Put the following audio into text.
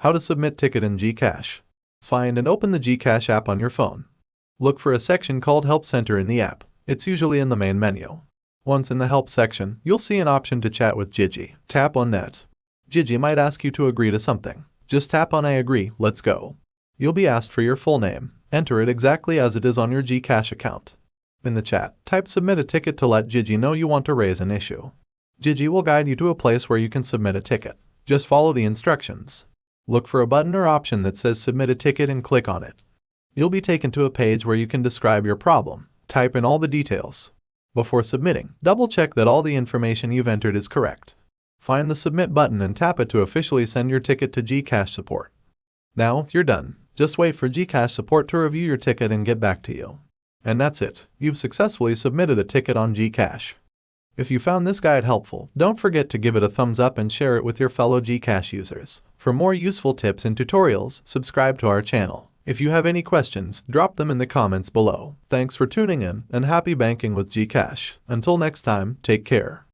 How to submit ticket in GCash. Find and open the GCash app on your phone. Look for a section called Help Center in the app. It's usually in the main menu. Once in the Help section, you'll see an option to chat with Gigi. Tap on Net. Gigi might ask you to agree to something. Just tap on I agree, let's go. You'll be asked for your full name. Enter it exactly as it is on your GCash account. In the chat, type submit a ticket to let Gigi know you want to raise an issue. Gigi will guide you to a place where you can submit a ticket. Just follow the instructions. Look for a button or option that says submit a ticket and click on it. You'll be taken to a page where you can describe your problem. Type in all the details. Before submitting, double check that all the information you've entered is correct. Find the submit button and tap it to officially send your ticket to GCash support. Now, you're done. Just wait for GCash support to review your ticket and get back to you. And that's it. You've successfully submitted a ticket on GCash. If you found this guide helpful, don't forget to give it a thumbs up and share it with your fellow GCash users. For more useful tips and tutorials, subscribe to our channel. If you have any questions, drop them in the comments below. Thanks for tuning in, and happy banking with GCash. Until next time, take care.